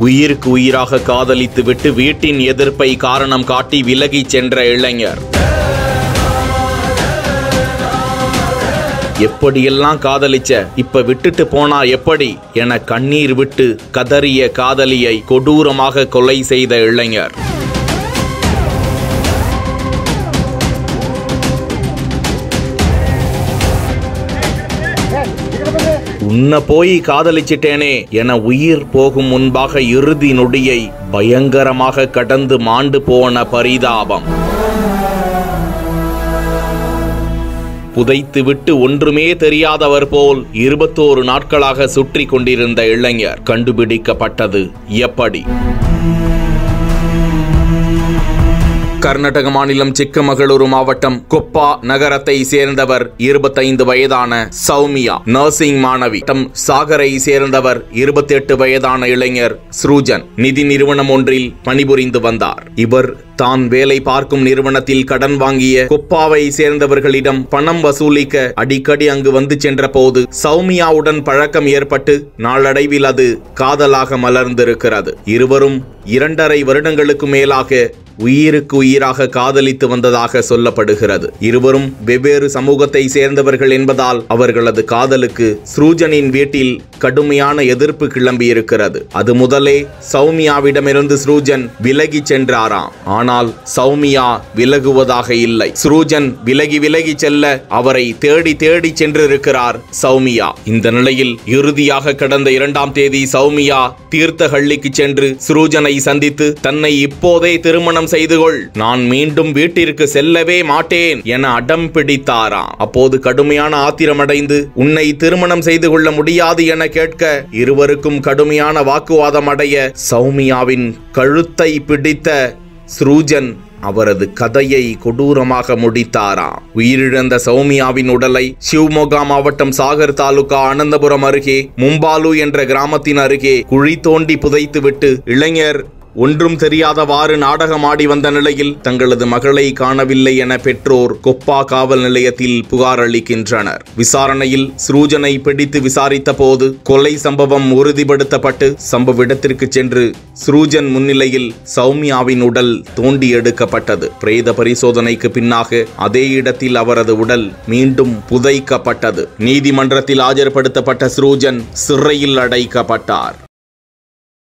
உயிருக்கு உயிராக காதலித்துவிட்டு வீட்டின் எதிர்ப்பை காரணம் காட்டி விலகிச் சென்ற இளைஞர். எப்படியெல்லாம் காதலிச்ச, இப்ப விட்டுட்டு போனா எப்படி என கண்ணீர் விட்டு கதறிய காதலியை கொடூரமாக கொலை செய்த இளைஞர். உன்னை போய் காதலிச்சிட்டேனே என உயிர் போகும் முன்பாக இறுதி நொடியை பயங்கரமாக கடந்து மாண்டு போன பரிதாபம். புதைத்துவிட்டு ஒன்றுமே தெரியாதவர் போல் 21 நாட்களாக சுற்றி கொண்டிருந்த இளைஞர் கண்டுபிடிக்கப்பட்டது எப்படி? கர்நாடக மாநிலம் சிக்கமகளூரு மாவட்டம் கொப்பா நகரத்தை சேர்ந்தவர் 25 வயதான சௌமியா. நர்சிங் மாணவி. சாகரை சேர்ந்தவர் 28 வயதான இளைஞர் ஸ்ரூஜன் நிதி நிறுவனம் ஒன்றில் பணிபுரிந்து வந்தார். இவர் தான் வேலை பார்க்கும் நிறுவனத்தில் கடன் வாங்கிய கொப்பாவை சேர்ந்தவர்களிடம் பணம் வசூலிக்க அடிக்கடி அங்கு வந்து சென்ற போது சௌமியாவுடன் பழக்கம் ஏற்பட்டு நாளடைவில் அது காதலாக மலர்ந்திருக்கிறது. இருவரும் 2.5 வருடங்களுக்கு மேலாக உயிருக்கு உயிராக காதலித்து வந்ததாக சொல்லப்படுகிறது. இருவரும் வெவ்வேறு சமூகத்தை சேர்ந்தவர்கள் என்பதால் அவர்களது காதலுக்கு ஸ்ரூஜனின் வீட்டில் கடுமையான எதிர்ப்பு கிளம்பி இருக்கிறது. அது முதலே சௌமியாவிடமிருந்து ஸ்ரூஜன் விலகி சென்றாராம். ஆனால் சௌமியா விலகுவதாக இல்லை. ஸ்ரூஜன் விலகி செல்ல அவரை தேடி சென்றிருக்கிறார் சௌமியா. இந்த நிலையில் இறுதியாக கடந்த 2ஆம் தேதி சௌமியா தீர்த்தஹள்ளிக்கு சென்று ஸ்ரூஜனை சந்தித்து தன்னை இப்போதே திருமணம் செய்து கொள், நான் மீண்டும் வீட்டிற்கு செல்லவே மாட்டேன் என அடம் பிடித்தாராம். அப்போது கடுமையான ஆத்திரமடைந்து உன்னை திருமணம் செய்து கொள்ள முடியாது என கேட்க இருவருக்கும் கடுமையான வாக்குவாதம் அடைய சௌமியாவின் கழுத்தை பிடித்த ஸ்ரூஜன் அவரது கதையை கொடூரமாக முடித்தாராம். உயிரிழந்த சௌமியாவின் உடலை சிவமோகா மாவட்டம் சாகர் தாலுகா அனந்தபுரம் அருகே மும்பாலு என்ற கிராமத்தின் அருகே குழி தோண்டி புதைத்துவிட்டு இளைஞர் ஒன்றும் தெரியாதவாறு நாடகமாடி வந்த நிலையில் தங்களது மகளை காணவில்லை என பெற்றோர் கொப்பா காவல் நிலையத்தில் புகார் அளிக்கின்றனர். விசாரணையில் ஸ்ரூஜனை பிடித்து விசாரித்த போது கொலை சம்பவம் உறுதிப்படுத்தப்பட்டு சம்பவ இடத்திற்கு சென்று ஸ்ரூஜன் முன்னிலையில் சௌமியாவின் உடல் தோண்டி எடுக்கப்பட்டது. பிரேத பரிசோதனைக்கு பின்னாக அதே இடத்தில் அவரது உடல் மீண்டும் புதைக்கப்பட்டது. நீதிமன்றத்தில் ஆஜர்படுத்தப்பட்ட ஸ்ரூஜன் சிறையில் அடைக்கப்பட்டார்.